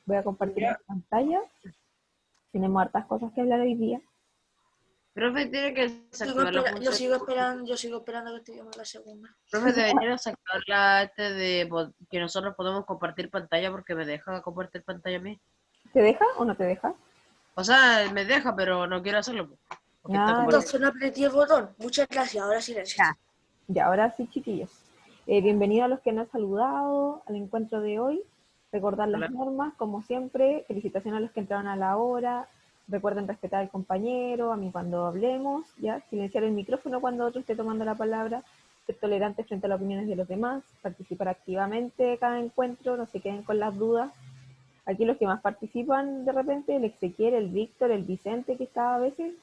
Voy a compartir mi Ya. pantalla. Tenemos hartas cosas que hablar hoy día. Profe, tiene que desactivar la Yo función. sigo esperando que estudiemos la segunda. Profe, debería desactivar la que nosotros podemos compartir pantalla porque me deja compartir pantalla a mí. ¿Te deja o no te deja? O sea, me deja, pero no quiero hacerlo, porque está Ah, compartido. Entonces no apreté el botón. Muchas gracias, ahora silencio. ya. Ya, ahora sí, chiquillos. Bienvenidos a los que no han saludado al encuentro de hoy. Recordar las Hola. normas, como siempre. Felicitaciones a los que entraron a la hora. Recuerden respetar al compañero, a mí cuando hablemos, ¿ya? Silenciar el micrófono cuando otro esté tomando la palabra. Ser tolerantes frente a las opiniones de los demás. Participar activamente de cada encuentro, no se queden con las dudas. Aquí los que más participan de repente, el Ezequiel, el Víctor, el Vicente, que está a veces.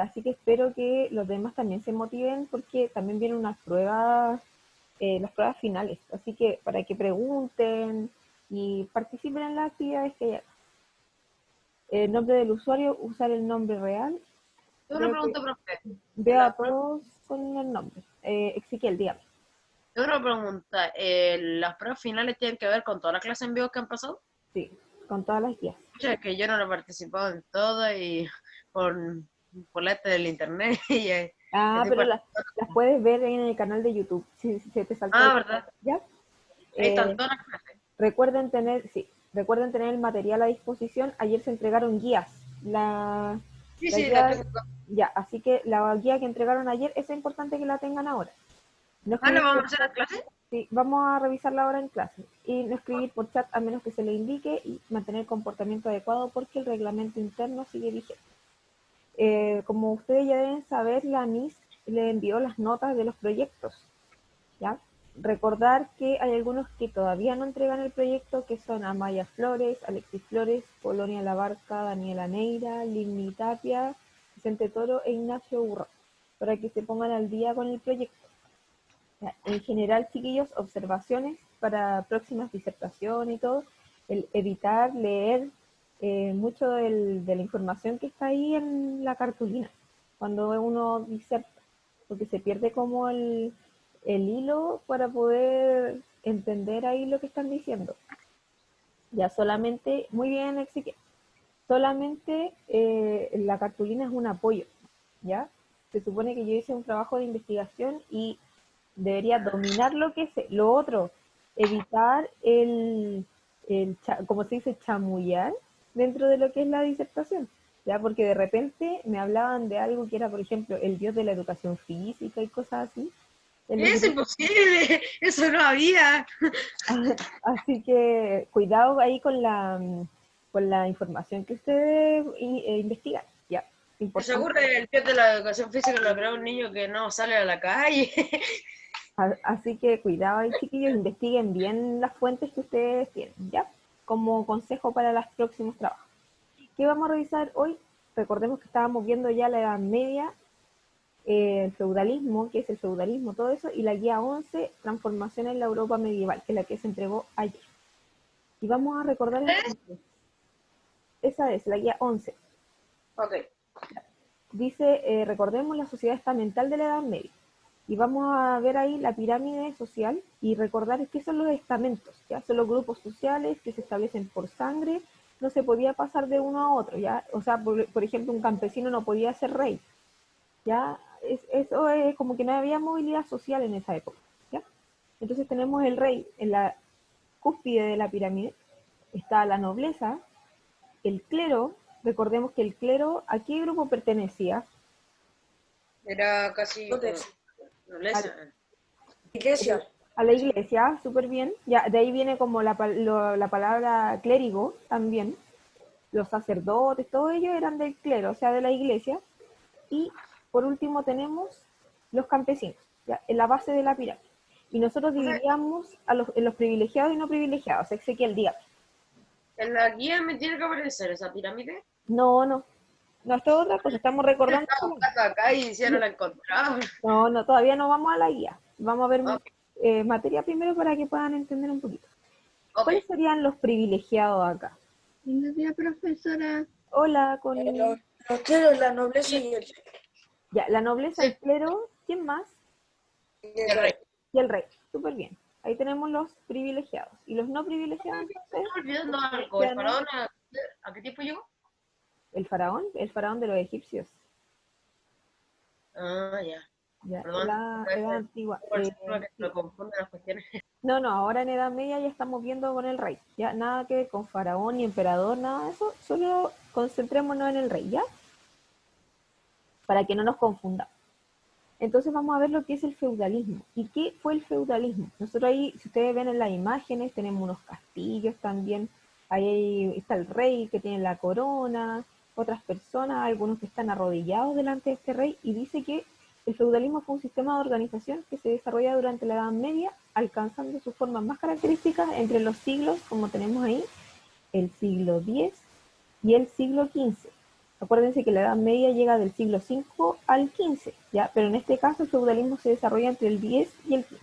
Así que espero que los demás también se motiven porque también vienen unas pruebas, las pruebas finales. Así que para que pregunten y participen en las actividades que hay. El nombre del usuario, usar el nombre real. Tengo una Creo que pregunta, profe. veo a todos con el nombre. Ezequiel, dígame. Tengo una pregunta. ¿Las pruebas finales tienen que ver con todas las clases en vivo que han pasado? Sí, con todas las guías. O sea, que yo no he participado en todas y por, por la del internet y Ah, estoy pero participando. las puedes ver en el canal de YouTube. Si se te saltó Ah, el... ¿verdad? ¿Ya? Ahí están Eh, todas las clases. recuerden tener el material a disposición. Ayer se entregaron guías. Sí, La sí, la guía, tengo. ya, así que la guía que entregaron ayer es importante que la tengan ahora. No Ah, ¿la escribir vamos por a hacer chat, en clase? sí, vamos a revisarla ahora en clase. Y no escribir por chat a menos que se le indique y mantener comportamiento adecuado porque el reglamento interno sigue vigente. Como ustedes ya deben saber, la MIS le envió las notas de los proyectos, ¿ya? Recordar que hay algunos que todavía no entregan el proyecto, que son Amaya Flores, Alexis Flores, Polonia Labarca, Daniela Neira, Linny Tapia, Vicente Toro e Ignacio Urra, para que se pongan al día con el proyecto. En general, chiquillos, observaciones para próximas disertaciones y todo, el evitar leer mucho de la información que está ahí en la cartulina, cuando uno diserta, porque se pierde como el hilo para poder entender ahí lo que están diciendo. Ya solamente, muy bien, Ezequiel, solamente la cartulina es un apoyo, ¿ya? Se supone que yo hice un trabajo de investigación y debería dominar lo que sé. Lo otro, evitar como se dice, chamullar dentro de lo que es la disertación, ¿ya? Porque de repente me hablaban de algo que era, por ejemplo, el dios de la educación física y cosas así. En los Es grupos. imposible, eso no había. Así que cuidado ahí con la información que ustedes investigan, ¿ya? De Importante. seguro el tío de la educación física lo creó un niño que no sale a la calle. Así que cuidado ahí, chiquillos, investiguen bien las fuentes que ustedes tienen, ¿ya? Como consejo para los próximos trabajos. ¿Qué vamos a revisar hoy? Recordemos que estábamos viendo ya la Edad Media, el feudalismo, qué es el feudalismo, todo eso, y la guía 11, transformación en la Europa medieval, que es la que se entregó ayer. Y vamos a recordar entonces, esa es la guía 11. Ok. Dice, recordemos la sociedad estamental de la Edad Media. Y vamos a ver ahí la pirámide social y recordar qué son los estamentos, ¿ya? Son los grupos sociales que se establecen por sangre, no se podía pasar de uno a otro, ¿ya? O sea, por ejemplo, un campesino no podía ser rey, ¿ya? Eso es como que no había movilidad social en esa época, ¿ya? Entonces tenemos el rey en la cúspide de la pirámide, está la nobleza, el clero, recordemos que el clero, ¿a qué grupo pertenecía? Era casi ¿Dónde? como nobleza. Iglesia. A la iglesia, súper bien. Ya, de ahí viene como la palabra clérigo también. Los sacerdotes, todos ellos eran del clero, o sea, de la iglesia. Y por último tenemos los campesinos, ¿ya? En la base de la pirámide. Y nosotros Profe, dividíamos en los privilegiados y no privilegiados. Ezequiel, dígame. en la guía me tiene que aparecer esa pirámide. No, no. No, esto es otra cosa. Estamos Yo la recordando. estaba buscando acá y si no la encontraba. No, no, todavía no vamos a la guía. Vamos a ver Ok, materia primero para que puedan entender un poquito. ok. ¿Cuáles serían los privilegiados acá? Buenos días, profesora. Hola, Los, con los cleros, la nobleza y el ya, la nobleza, Sí, el clero, ¿quién más? el rey. Y el rey. Súper bien. Ahí tenemos los privilegiados. Y los no privilegiados, entonces, Estoy olvidando algo. ¿El faraón a qué tiempo llegó? el faraón de los egipcios, Ah, ya. ya, Perdón. edad antigua. Por eso que me confunden las cuestiones. No, ahora en Edad Media ya estamos viendo con el rey, ya nada que ver con faraón ni emperador, nada de eso, solo concentrémonos en el rey, ¿ya? Para que no nos confundamos. Entonces vamos a ver lo que es el feudalismo. ¿Y qué fue el feudalismo? Nosotros ahí, si ustedes ven en las imágenes, tenemos unos castillos también. Ahí está el rey que tiene la corona, otras personas, algunos que están arrodillados delante de este rey, y dice que el feudalismo fue un sistema de organización que se desarrolla durante la Edad Media, alcanzando sus formas más características entre los siglos, como tenemos ahí, el siglo X y el siglo XV. Acuérdense que la Edad Media llega del siglo V al XV, ¿ya? Pero en este caso el feudalismo se desarrolla entre el X y el XV.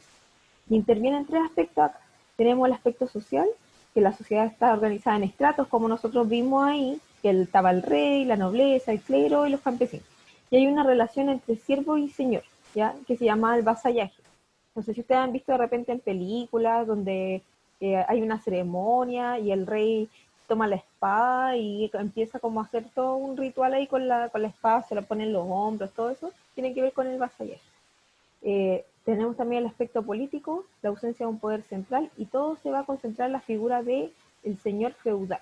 Y intervienen tres aspectos acá. Tenemos el aspecto social, que la sociedad está organizada en estratos, como nosotros vimos ahí, que estaba el rey, la nobleza, el clero y los campesinos. Y hay una relación entre siervo y señor, ¿ya? Que se llama el vasallaje. No sé si ustedes han visto de repente en películas donde hay una ceremonia y el rey toma la espada y empieza como a hacer todo un ritual ahí con la espada, se la pone en los hombros, todo eso tiene que ver con el vasallaje. Tenemos también el aspecto político, la ausencia de un poder central, y todo se va a concentrar en la figura del señor feudal.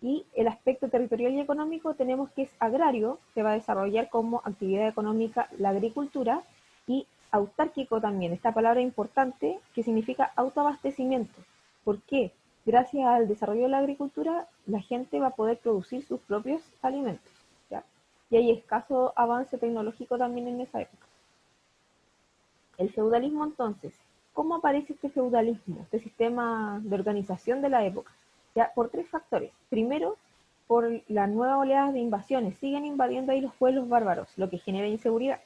Y el aspecto territorial y económico tenemos que es agrario, se va a desarrollar como actividad económica la agricultura, y autárquico también, esta palabra importante que significa autoabastecimiento. ¿Por qué? Gracias al desarrollo de la agricultura, la gente va a poder producir sus propios alimentos, ¿ya? Y hay escaso avance tecnológico también en esa época. El feudalismo, entonces, ¿cómo aparece este feudalismo, este sistema de organización de la época? Ya, por tres factores. Primero, por la nueva oleada de invasiones. Siguen invadiendo ahí los pueblos bárbaros, lo que genera inseguridad.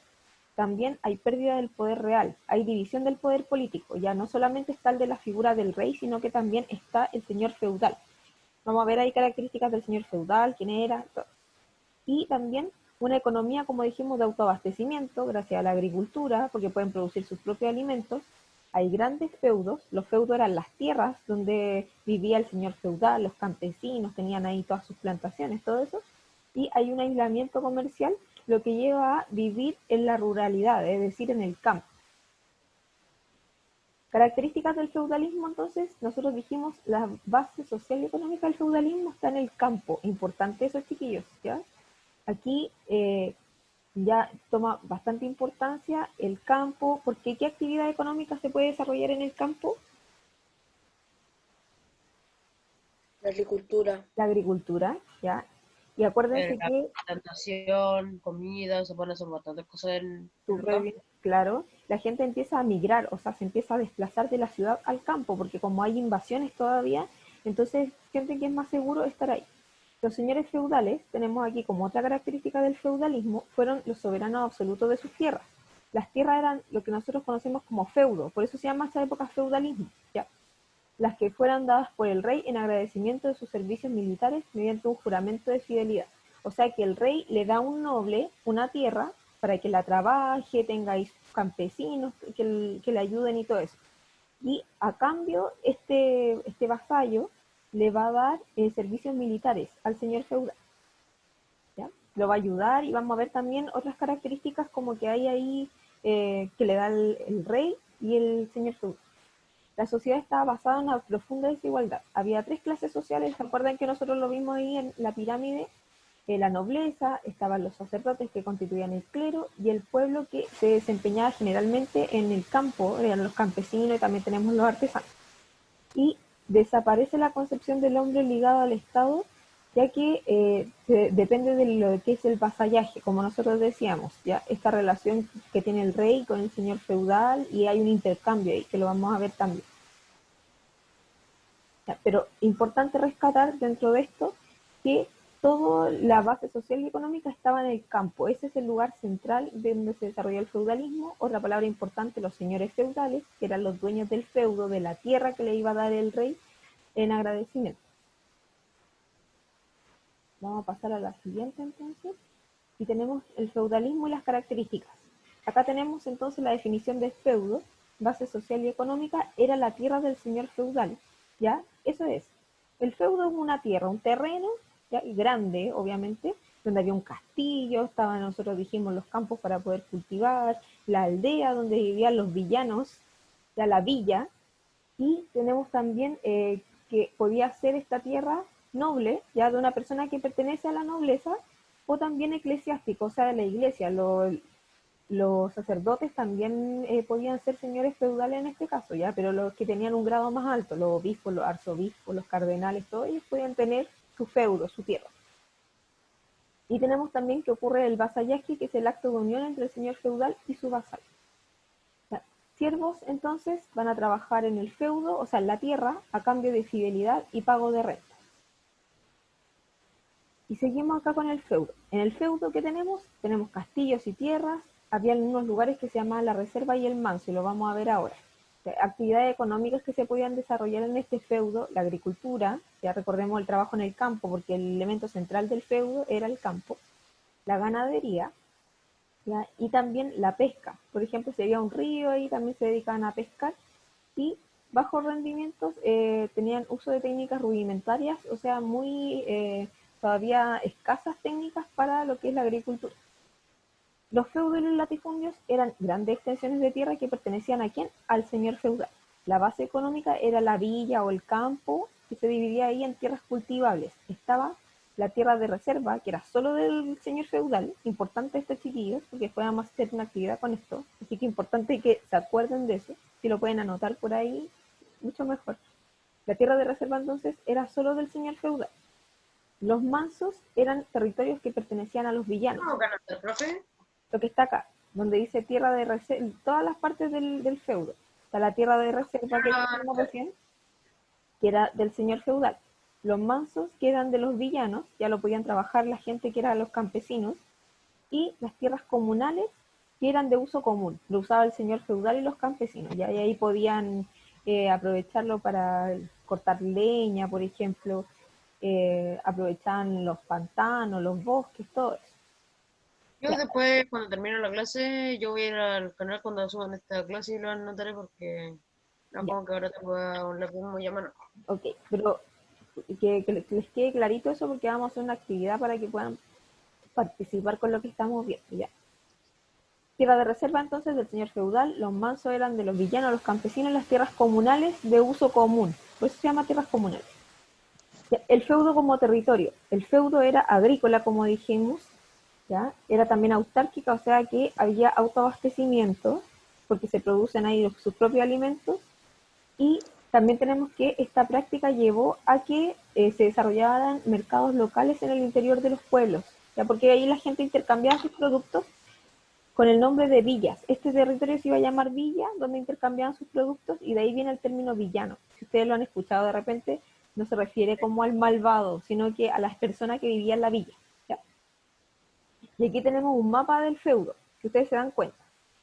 También hay pérdida del poder real, hay división del poder político. Ya no solamente está el de la figura del rey, sino que también está el señor feudal. Vamos a ver ahí características del señor feudal, quién era, todo. Y también una economía, como dijimos, de autoabastecimiento gracias a la agricultura, porque pueden producir sus propios alimentos. Hay grandes feudos, los feudos eran las tierras donde vivía el señor feudal, los campesinos tenían ahí todas sus plantaciones, todo eso, y hay un aislamiento comercial, lo que lleva a vivir en la ruralidad, es decir, en el campo. Características del feudalismo, entonces, nosotros dijimos, la base social y económica del feudalismo está en el campo. Importante eso, chiquillos, ¿ya? Aquí ya toma bastante importancia el campo, porque ¿qué actividad económica se puede desarrollar en el campo? La agricultura. La agricultura, ¿ya? Y acuérdense La que, plantación, comida, se pueden hacer bastantes cosas en el súper campo. bien, claro, la gente empieza a migrar, o sea, se empieza a desplazar de la ciudad al campo, porque como hay invasiones todavía, entonces sienten que es más seguro estar ahí. Los señores feudales, tenemos aquí como otra característica del feudalismo, fueron los soberanos absolutos de sus tierras. Las tierras eran lo que nosotros conocemos como feudo, por eso se llama esa época feudalismo, ¿ya? Las que fueran dadas por el rey en agradecimiento de sus servicios militares mediante un juramento de fidelidad. O sea que el rey le da a un noble una tierra para que la trabaje, tenga ahí sus campesinos que le ayuden y todo eso. Y a cambio, este vasallo le va a dar servicios militares al señor feudal, ¿ya? Lo va a ayudar, y vamos a ver también otras características como que hay ahí que le da el rey y el señor feudal. La sociedad estaba basada en una profunda desigualdad. Había tres clases sociales, ¿se acuerdan que nosotros lo vimos ahí en la pirámide? La nobleza, estaban los sacerdotes que constituían el clero, y el pueblo que se desempeñaba generalmente en el campo, eran los campesinos, y también tenemos los artesanos. Y desaparece la concepción del hombre ligado al Estado, ya que depende de lo que es el vasallaje, como nosotros decíamos, ya esta relación que tiene el rey con el señor feudal, y hay un intercambio ahí, que lo vamos a ver también. Ya, pero importante rescatar dentro de esto que toda la base social y económica estaba en el campo. Ese es el lugar central de donde se desarrolló el feudalismo. Otra palabra importante, los señores feudales, que eran los dueños del feudo, de la tierra que le iba a dar el rey en agradecimiento. Vamos a pasar a la siguiente entonces. Y tenemos el feudalismo y las características. Acá tenemos entonces la definición de feudo, base social y económica era la tierra del señor feudal, ¿ya? Eso es. El feudo es una tierra, un terreno, ¿ya? Y grande, obviamente, donde había un castillo, estaban, nosotros dijimos, los campos para poder cultivar, la aldea donde vivían los villanos, ya la villa, y tenemos también que podía ser esta tierra noble, ya de una persona que pertenece a la nobleza, o también eclesiástico, o sea, de la iglesia. Los sacerdotes también podían ser señores feudales en este caso, ya, pero los que tenían un grado más alto, los obispos, los arzobispos, los cardenales, todos ellos podían tener su feudo, su tierra. Y tenemos también que ocurre el vasallaje, que es el acto de unión entre el señor feudal y su vasallo. Siervos, entonces, van a trabajar en el feudo, o sea, en la tierra, a cambio de fidelidad y pago de renta. Y seguimos acá con el feudo. En el feudo que tenemos castillos y tierras, había unos lugares que se llamaban la reserva y el manso, y lo vamos a ver ahora. Actividades económicas que se podían desarrollar en este feudo, la agricultura, ya recordemos el trabajo en el campo, porque el elemento central del feudo era el campo, la ganadería, ¿ya? Y también la pesca. Por ejemplo, si había un río ahí, también se dedicaban a pescar, y bajos rendimientos tenían uso de técnicas rudimentarias, o sea, muy todavía escasas técnicas para lo que es la agricultura. Los feudos y los latifundios eran grandes extensiones de tierra que pertenecían ¿a quién? Al señor feudal. La base económica era la villa o el campo, que se dividía ahí en tierras cultivables. Estaba la tierra de reserva, que era solo del señor feudal. Importante esto, chiquillos, porque podamos hacer una actividad con esto. Así que importante que se acuerden de eso. Si lo pueden anotar por ahí, mucho mejor. La tierra de reserva entonces era solo del señor feudal. Los mansos eran territorios que pertenecían a los villanos. ¿Cómo ganaste, profe? Lo que está acá, donde dice tierra de reserva, todas las partes del feudo. Está la tierra de reserva que dijimos recién, que era del señor feudal. Los mansos, que eran de los villanos, ya lo podían trabajar la gente que eran los campesinos, y las tierras comunales, que eran de uso común, lo usaba el señor feudal y los campesinos, ya, y ahí podían aprovecharlo para cortar leña, por ejemplo, aprovechaban los pantanos, los bosques, todo eso. Yo después, cuando termine la clase, yo voy a ir al canal cuando suban esta clase y lo anotaré porque supongo que ahora tengo un lápiz muy a mano. Ok, pero que les quede clarito eso porque vamos a hacer una actividad para que puedan participar con lo que estamos viendo, ya. Tierra de reserva entonces del señor feudal, los mansos eran de los villanos, los campesinos, las tierras comunales de uso común, por eso se llama tierras comunales. El feudo como territorio, el feudo era agrícola como dijimos, ¿ya? Era también autárquica, o sea que había autoabastecimiento, porque se producen ahí sus propios alimentos, y también tenemos que esta práctica llevó a que se desarrollaran mercados locales en el interior de los pueblos, ¿ya? Porque ahí la gente intercambiaba sus productos con el nombre de villas. Este territorio se iba a llamar villa, donde intercambiaban sus productos, y de ahí viene el término villano. Si ustedes lo han escuchado de repente, no se refiere como al malvado, sino que a las personas que vivían en la villa. Y aquí tenemos un mapa del feudo, si ustedes se dan cuenta.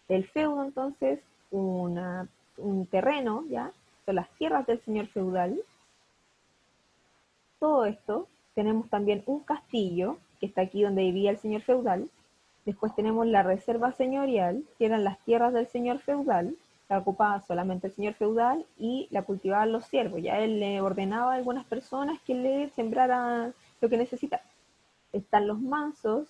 El feudo, entonces, un terreno, ¿ya? Son las tierras del señor feudal. Todo esto, tenemos también un castillo, que está aquí donde vivía el señor feudal. Después tenemos la reserva señorial, que eran las tierras del señor feudal. La ocupaba solamente el señor feudal y la cultivaban los siervos. Ya él le ordenaba a algunas personas que le sembraran lo que necesitaban. Están los mansos,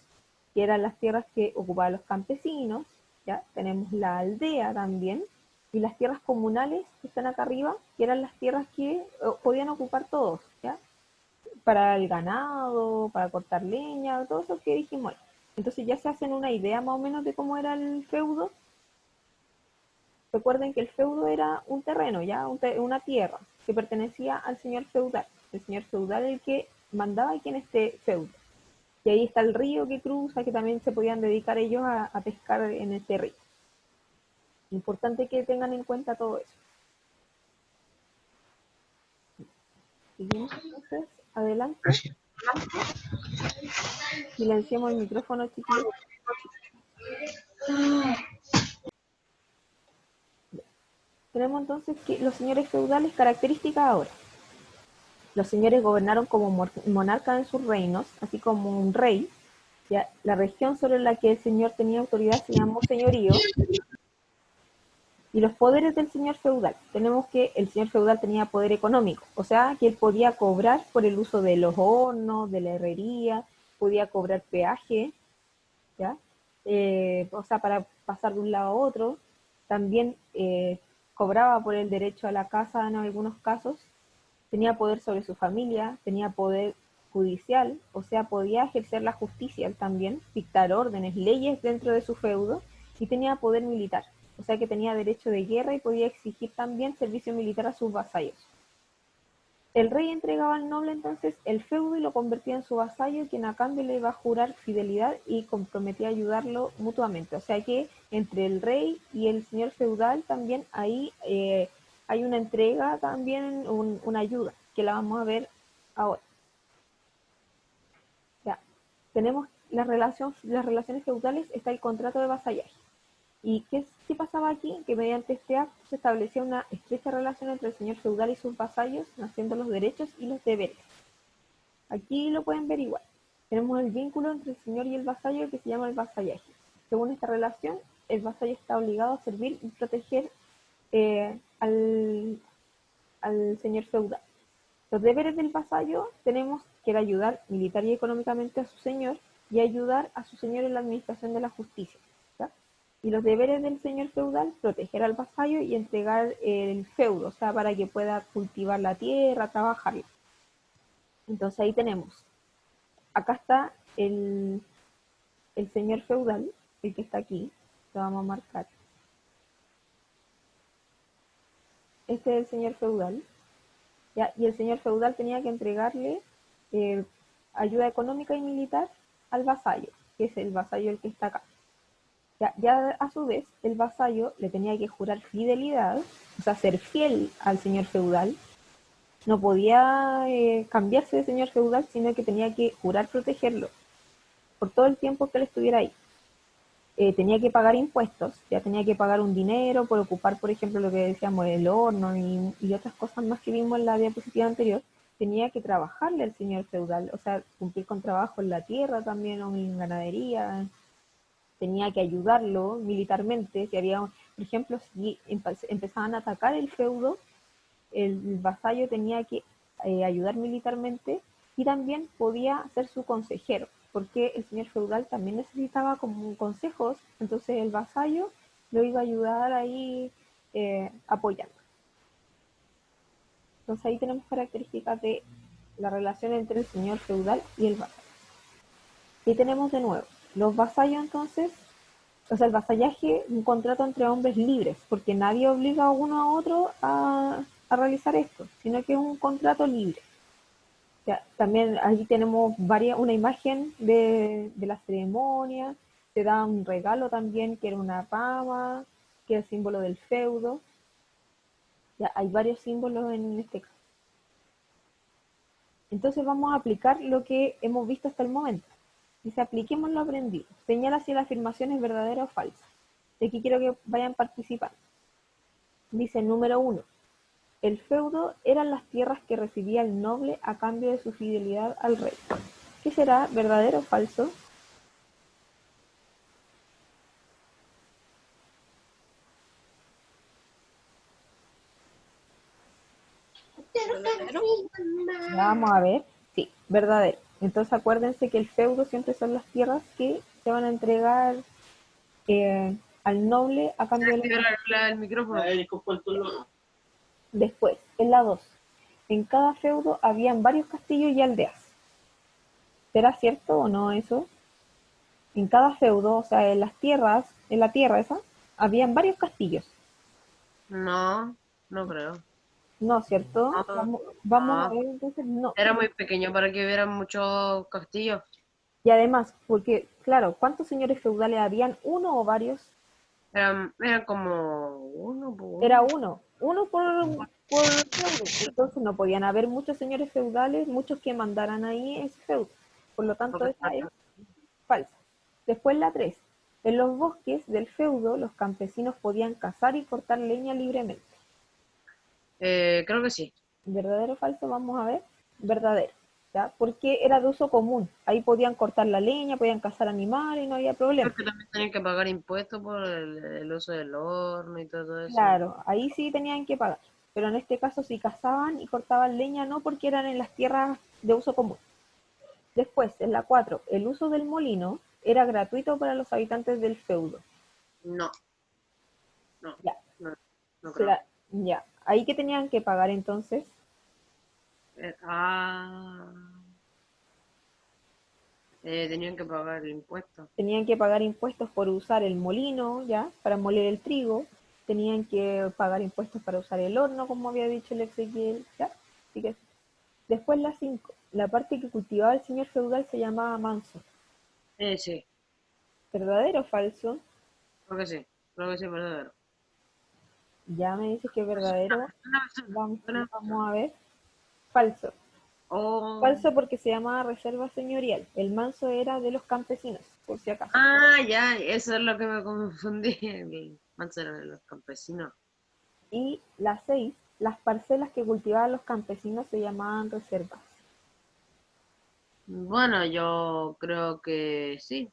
que eran las tierras que ocupaban los campesinos, ¿ya? Tenemos la aldea también, y las tierras comunales que están acá arriba, que eran las tierras que podían ocupar todos, ¿ya? Para el ganado, para cortar leña, todo eso que dijimos. Entonces ya se hacen una idea más o menos de cómo era el feudo. Recuerden que el feudo era un terreno, ya una tierra que pertenecía al señor feudal. El señor feudal el que mandaba aquí en este feudo. Y ahí está el río que cruza, que también se podían dedicar ellos a pescar en este río. Importante que tengan en cuenta todo eso. Seguimos entonces, adelante. Silenciemos el micrófono, chiquillos. Tenemos entonces que los señores feudales, características ahora. Los señores gobernaron como monarcas en sus reinos, así como un rey. ¿Ya? La región sobre la que el señor tenía autoridad se llamó señorío. Y los poderes del señor feudal. Tenemos que el señor feudal tenía poder económico, o sea, que él podía cobrar por el uso de los hornos, de la herrería, podía cobrar peaje, ¿ya? O sea, para pasar de un lado a otro. También cobraba por el derecho a la casa en algunos casos, tenía poder sobre su familia, tenía poder judicial, o sea, podía ejercer la justicia también, dictar órdenes, leyes dentro de su feudo, y tenía poder militar, o sea que tenía derecho de guerra y podía exigir también servicio militar a sus vasallos. El rey entregaba al noble entonces el feudo y lo convertía en su vasallo, quien a cambio le iba a jurar fidelidad y comprometía a ayudarlo mutuamente. O sea que entre el rey y el señor feudal también ahí hay una entrega, también una ayuda, que la vamos a ver ahora. Ya. Tenemos las relaciones feudales, está el contrato de vasallaje. ¿Y qué pasaba aquí? Que mediante este acto se establecía una estrecha relación entre el señor feudal y sus vasallos, naciendo los derechos y los deberes. Aquí lo pueden ver igual. Tenemos el vínculo entre el señor y el vasallo que se llama el vasallaje. Según esta relación, el vasallo está obligado a servir y proteger al señor feudal. Los deberes del vasallo tenemos que ayudar militar y económicamente a su señor y ayudar a su señor en la administración de la justicia. ¿Ya? Y los deberes del señor feudal, proteger al vasallo y entregar el feudo, o sea, para que pueda cultivar la tierra, trabajarla. Entonces ahí tenemos, acá está el señor feudal, el que está aquí, lo vamos a marcar. Este es el señor feudal, ¿ya? Y el señor feudal tenía que entregarle ayuda económica y militar al vasallo, que es el vasallo el que está acá. Ya a su vez, el vasallo le tenía que jurar fidelidad, o sea, ser fiel al señor feudal. No podía cambiarse de señor feudal, sino que tenía que jurar protegerlo por todo el tiempo que él estuviera ahí. Tenía que pagar impuestos, ya tenía que pagar un dinero por ocupar, por ejemplo, lo que decíamos, el horno y otras cosas más que vimos en la diapositiva anterior. Tenía que trabajarle al señor feudal, o sea, cumplir con trabajo en la tierra también o en ganadería. Tenía que ayudarlo militarmente. Si había, por ejemplo, si empezaban a atacar el feudo, el vasallo tenía que ayudar militarmente y también podía ser su consejero, porque el señor feudal también necesitaba como consejos, entonces el vasallo lo iba a ayudar ahí apoyando. Entonces ahí tenemos características de la relación entre el señor feudal y el vasallo. Y tenemos de nuevo los vasallos entonces, o sea, el vasallaje, un contrato entre hombres libres, porque nadie obliga a uno a otro a realizar esto, sino que es un contrato libre. Ya, también ahí tenemos una imagen de la ceremonia, te da un regalo también, que era una rama, que es el símbolo del feudo. Ya, hay varios símbolos en este caso. Entonces vamos a aplicar lo que hemos visto hasta el momento. Dice, apliquemos lo aprendido. Señala si la afirmación es verdadera o falsa. De aquí quiero que vayan participando. Dice, número 1. El feudo eran las tierras que recibía el noble a cambio de su fidelidad al rey. ¿Qué será, verdadero o falso? ¿Verdadero? Vamos a ver. Sí, verdadero. Entonces acuérdense que el feudo siempre son las tierras que se van a entregar al noble a cambio de El micrófono. Después, en la 2. En cada feudo habían varios castillos y aldeas. ¿Será cierto o no eso? En cada feudo, o sea, en las tierras, en la tierra esa, habían varios castillos. No, no creo. No, ¿cierto? No, Vamos a no. ver entonces, no. Era muy pequeño para que hubiera muchos castillos. Y además, porque, claro, ¿cuántos señores feudales habían? ¿Uno o varios? Eran como uno por Era uno. uno por feudo. Entonces no podían haber muchos señores feudales, muchos que mandaran ahí ese feudo. Por lo tanto, Porque esa es falsa. Después la 3. En los bosques del feudo, los campesinos podían cazar y cortar leña libremente. creo que sí. ¿Verdadero o falso? Vamos a ver. Verdadero. ¿ya? Porque era de uso común. Ahí podían cortar la leña, podían cazar animales y no había problema. Creo que también tenían que pagar impuestos por el uso del horno y todo eso. Claro, ahí sí tenían que pagar. Pero en este caso si cazaban y cortaban leña no porque eran en las tierras de uso común. Después, en la 4, el uso del molino era gratuito para los habitantes del feudo. No, no, Ya, no, no creo. será, ya. Ahí que tenían que pagar entonces, Eh, ah, tenían que pagar el impuesto. tenían que pagar impuestos por usar el molino, ya, para moler el trigo, tenían que pagar impuestos para usar el horno, como había dicho el Ezequiel, ya. Así que, después la 5, la parte que cultivaba el señor feudal se llamaba manso. Sí, ¿Verdadero o falso? creo que sí, es verdadero. Ya me dices que es verdadero. Una persona, Vamos, una vamos persona. a ver. Falso. Oh. Falso porque se llamaba reserva señorial. El manso era de los campesinos, por si acaso. Ah, ya, eso es lo que me confundí. El manso era de los campesinos. Y la 6, las parcelas que cultivaban los campesinos se llamaban reservas. Bueno, yo creo que sí.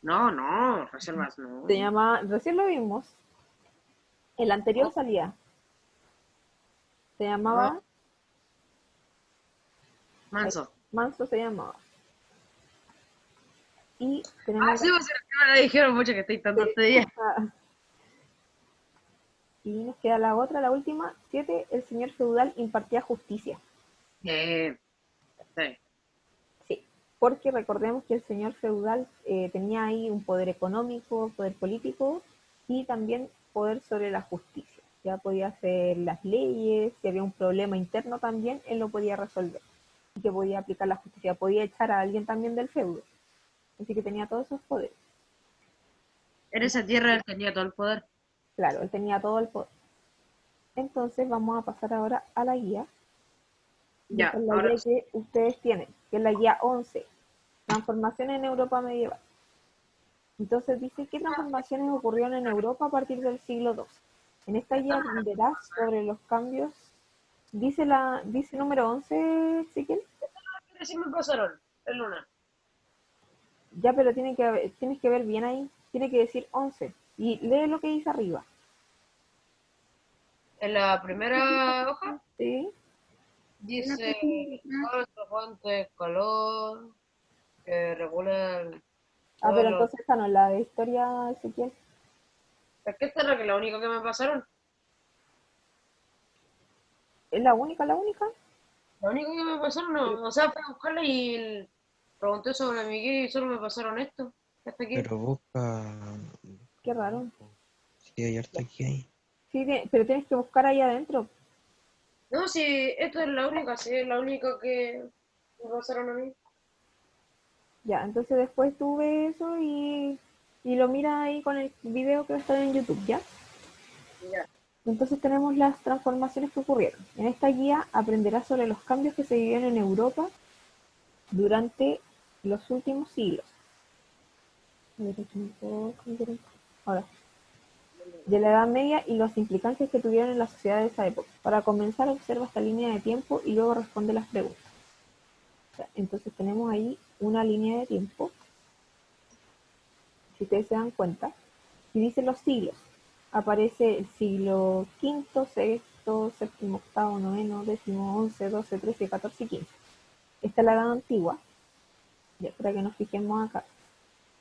No, no, reservas Se no. llamaba, recién lo vimos, el anterior Oh, salía. Se oh, llamaba, ay, manso. manso se llamaba. Y Ah, tenemos sí, pues, me lo dijeron mucho que estoy tanto este día. y nos queda la otra, la última, 7, el señor feudal impartía justicia. Sí. Sí, porque recordemos que el señor feudal tenía ahí un poder económico, poder político y también poder sobre la justicia. Ya podía hacer las leyes, si había un problema interno también, él lo podía resolver. Y que podía aplicar la justicia, podía echar a alguien también del feudo. Así que tenía todos esos poderes. En esa tierra él tenía todo el poder. Claro, él tenía todo el poder. Entonces vamos a pasar ahora a la guía. Y esta Ya, es la ahora guía que ustedes tienen, que es la guía 11, Transformación en Europa medieval. Entonces dice, ¿qué transformaciones ocurrieron en Europa a partir del siglo II? En esta guía aprenderás sobre los cambios, dice número 11, Ezequiel. sí me pasaron, el luna. Ya, pero tienes que ver bien ahí, tiene que decir 11. Y lee lo que dice arriba. En la primera hoja ¿Sí? En la dice primera, gas, fuente, calor, que regula Ah, todos pero los... entonces esta no es la de historia, Ezequiel. Es que esta es la única que me pasaron. ¿Es la única, la única? La única que me pasaron, Pero, no. O sea, fui a buscarla y pregunté sobre mi guía y solo me pasaron esto. Hasta aquí. Pero busca. qué raro. Sí, hay harta Ya. aquí ahí. Sí, pero tienes que buscar ahí adentro. No, sí, esta es la única, sí, es la única que me pasaron a mí. Ya, entonces después tú ves eso y lo miras ahí con el video que va a estar en YouTube, ¿ya? Ya. Entonces tenemos las transformaciones que ocurrieron. En esta guía aprenderás sobre los cambios que se vivieron en Europa durante los últimos siglos. Ahora, de la Edad Media y las implicancias que tuvieron en la sociedad de esa época. Para comenzar, observa esta línea de tiempo y luego responde las preguntas. O sea, entonces tenemos ahí una línea de tiempo, si ustedes se dan cuenta, y dice los siglos. Aparece el siglo quinto, sexto, séptimo, octavo, noveno, décimo, 11, 12, 13, 14 y 15. Esta es la edad antigua, ya para que nos fijemos acá.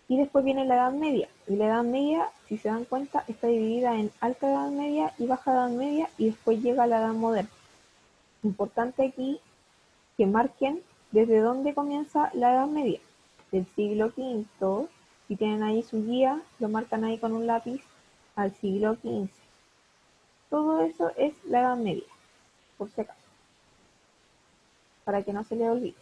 Y después viene la edad media. Y la edad media, si se dan cuenta, está dividida en alta edad media y baja edad media y después llega la edad moderna. Importante aquí que marquen desde dónde comienza la edad media. Del siglo quinto, si tienen ahí su guía, lo marcan ahí con un lápiz, al siglo XV. Todo eso es la edad media, por si acaso, para que no se le olvide.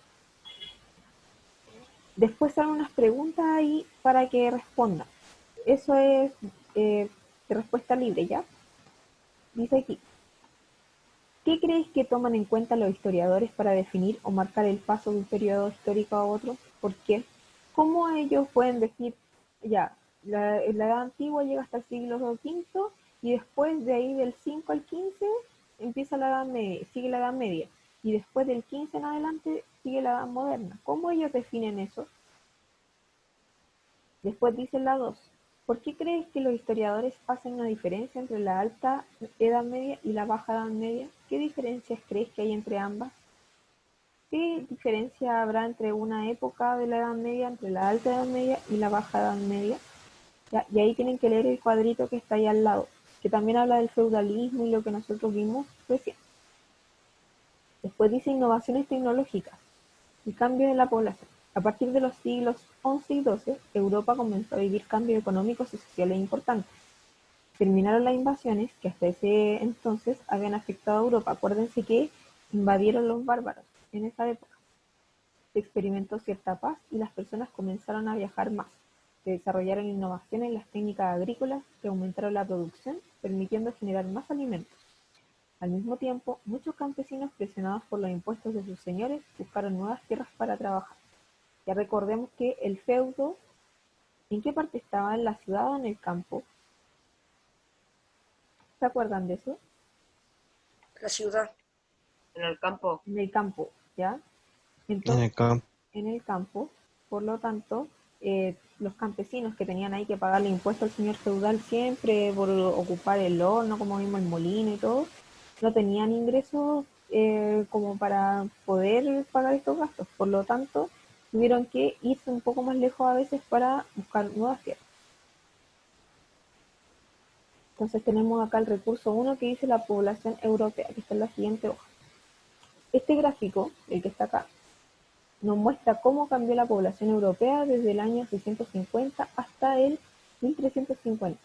Después salen unas preguntas ahí para que respondan. Eso es de respuesta libre, ¿ya? Dice aquí, ¿qué creéis que toman en cuenta los historiadores para definir o marcar el paso de un periodo histórico a otro? ¿Por qué? ¿Cómo ellos pueden decir, ya, la edad antigua llega hasta el siglo quinto y después de ahí del 5 al 15 empieza la edad media, sigue la edad media? y después del 15 en adelante sigue la Edad Moderna. ¿Cómo ellos definen eso? Después dice la 2. ¿Por qué crees que los historiadores hacen una diferencia entre la Alta Edad Media y la Baja Edad Media? ¿Qué diferencias crees que hay entre ambas? ¿Qué diferencia habrá entre una época de la Edad Media, entre la Alta Edad Media y la Baja Edad Media? ¿Ya? Y ahí tienen que leer el cuadrito que está ahí al lado, que también habla del feudalismo y lo que nosotros vimos recién. Después dice innovaciones tecnológicas y cambio de la población. A partir de los siglos XI y XII, Europa comenzó a vivir cambios económicos y sociales importantes. Terminaron las invasiones que hasta ese entonces habían afectado a Europa. Acuérdense que invadieron los bárbaros en esa época. Se experimentó cierta paz y las personas comenzaron a viajar más. Se desarrollaron innovaciones en las técnicas agrícolas que aumentaron la producción, permitiendo generar más alimentos. Al mismo tiempo, muchos campesinos, presionados por los impuestos de sus señores, buscaron nuevas tierras para trabajar. Ya recordemos que el feudo, ¿en qué parte estaba? ¿En la ciudad o en el campo? ¿Se acuerdan de eso? La ciudad. En el campo. En el campo, ¿ya? En Entonces, el campo. en el campo, por lo tanto, los campesinos que tenían ahí que pagarle impuestos al señor feudal siempre por ocupar el horno, como vimos el molino y todo, no tenían ingresos como para poder pagar estos gastos. Por lo tanto, tuvieron que irse un poco más lejos a veces para buscar nuevas tierras. Entonces tenemos acá el recurso 1 que dice la población europea, que está en la siguiente hoja. Este gráfico, el que está acá, nos muestra cómo cambió la población europea desde el año 650 hasta el 1350.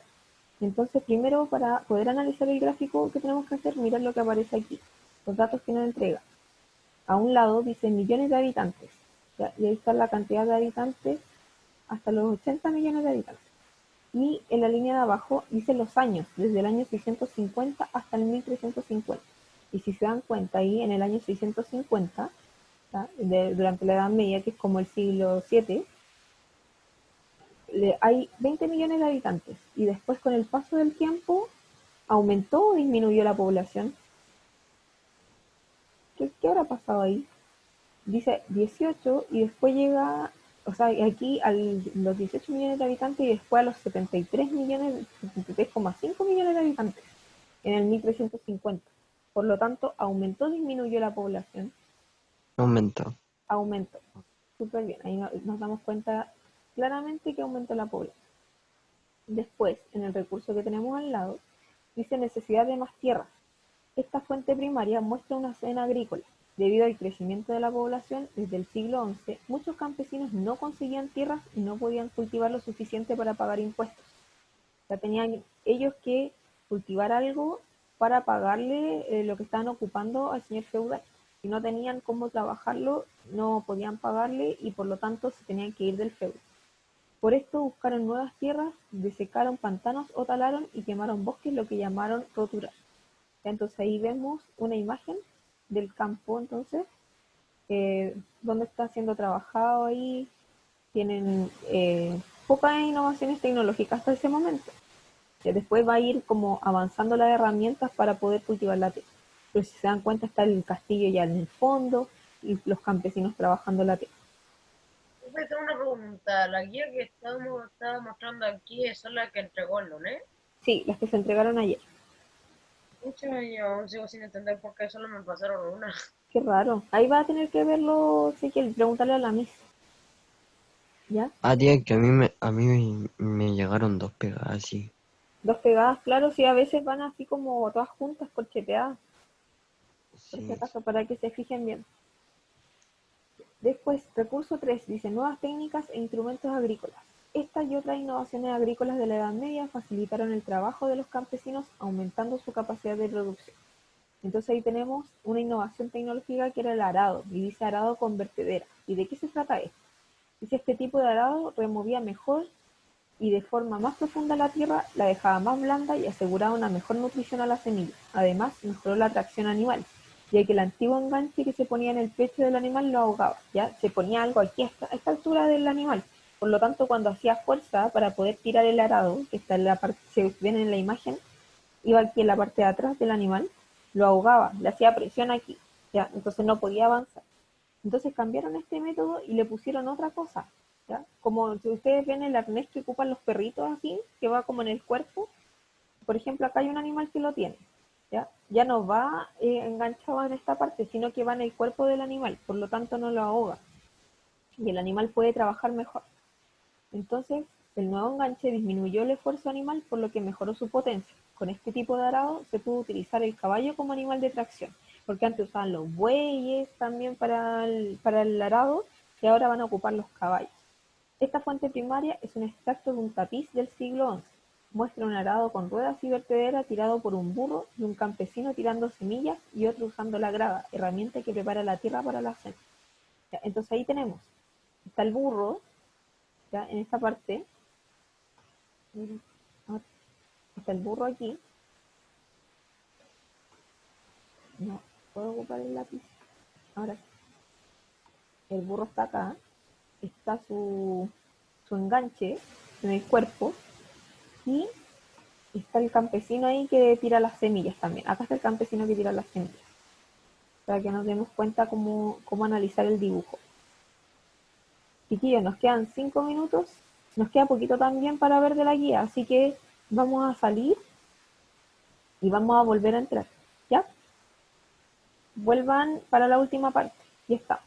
Entonces, primero, para poder analizar el gráfico, ¿qué tenemos que hacer? Mirar lo que aparece aquí, los datos que nos entrega. A un lado dice millones de habitantes, ¿ya? Y ahí está la cantidad de habitantes hasta los 80 millones de habitantes. Y en la línea de abajo dice los años, desde el año 650 hasta el 1350. Y si se dan cuenta, ahí en el año 650, durante la Edad Media, que es como el siglo VII, hay 20 millones de habitantes. Y después, con el paso del tiempo, ¿aumentó o disminuyó la población? ¿Qué habrá pasado ahí? Dice 18 y después llega, o sea, aquí a los 18 millones de habitantes y después a los 73 millones, 73,5 millones de habitantes en el 1350. Por lo tanto, ¿aumentó o disminuyó la población? Aumentó. Aumentó. Súper bien, ahí nos damos cuenta claramente que aumentó la población. Después, en el recurso que tenemos al lado, dice necesidad de más tierras. Esta fuente primaria muestra una escena agrícola. Debido al crecimiento de la población desde el siglo XI, muchos campesinos no conseguían tierras y no podían cultivar lo suficiente para pagar impuestos. O sea, tenían ellos que cultivar algo para pagarle lo que estaban ocupando al señor feudal. Si no tenían cómo trabajarlo, no podían pagarle y por lo tanto se tenían que ir del feudo. Por esto buscaron nuevas tierras, desecaron pantanos o talaron y quemaron bosques, lo que llamaron roturar. Entonces ahí vemos una imagen del campo, entonces, donde está siendo trabajado ahí. Tienen pocas innovaciones tecnológicas hasta ese momento. Después va a ir como avanzando las herramientas para poder cultivar la tierra. Pero si se dan cuenta está el castillo ya en el fondo y los campesinos trabajando la tierra. Tengo una pregunta. La guía que estaba mostrando aquí es la que entregó el lunes. Sí, las que se entregaron ayer. Mucho, yo aún sigo sin entender por qué solo me pasaron una. Qué raro. Ahí va a tener que verlo, si quieres, preguntarle a la Miss. ¿Ya? Ah, tía, que a mí me llegaron dos pegadas así. Dos pegadas, claro, sí, a veces van así como todas juntas, corcheteadas, por si Sí. acaso, para que se fijen bien. Después, recurso 3, dice nuevas técnicas e instrumentos agrícolas. Estas y otras innovaciones agrícolas de la Edad Media facilitaron el trabajo de los campesinos, aumentando su capacidad de producción. Entonces ahí tenemos una innovación tecnológica que era el arado, y dice arado con vertedera. ¿Y de qué se trata esto? Dice este tipo de arado removía mejor y de forma más profunda la tierra, la dejaba más blanda y aseguraba una mejor nutrición a la semilla. Además, mejoró la tracción animal, ya que el antiguo enganche que se ponía en el pecho del animal lo ahogaba, ¿ya? Se ponía algo aquí a esta altura del animal. Por lo tanto, cuando hacía fuerza para poder tirar el arado, que está en la parte, se ven en la imagen, iba aquí en la parte de atrás del animal, lo ahogaba, le hacía presión aquí. ¿ya? Entonces no podía avanzar. Entonces cambiaron este método y le pusieron otra cosa, ¿ya? Como si ustedes ven el arnés que ocupan los perritos así, que va como en el cuerpo, por ejemplo, acá hay un animal que lo tiene, ¿ya? Ya no va enganchado en esta parte, sino que va en el cuerpo del animal, por lo tanto no lo ahoga. Y el animal puede trabajar mejor. Entonces, el nuevo enganche disminuyó el esfuerzo animal, por lo que mejoró su potencia. Con este tipo de arado se pudo utilizar el caballo como animal de tracción, porque antes usaban los bueyes también para el arado, y ahora van a ocupar los caballos. Esta fuente primaria es un extracto de un tapiz del siglo XI. Muestra un arado con ruedas y vertedera tirado por un burro y un campesino tirando semillas y otro usando la grada, herramienta que prepara la tierra para la siembra. Entonces ahí tenemos, está el burro, ¿ya? En esta parte, está el burro aquí, no puedo ocupar el lápiz, ahora sí. El burro está acá, está su enganche en el cuerpo y está el campesino ahí que tira las semillas también. Acá está el campesino que tira las semillas, para que nos demos cuenta cómo analizar el dibujo. Chiquillos, nos quedan 5 minutos, nos queda poquito también para ver de la guía, así que vamos a salir y vamos a volver a entrar, ¿ya? Vuelvan para la última parte, y está.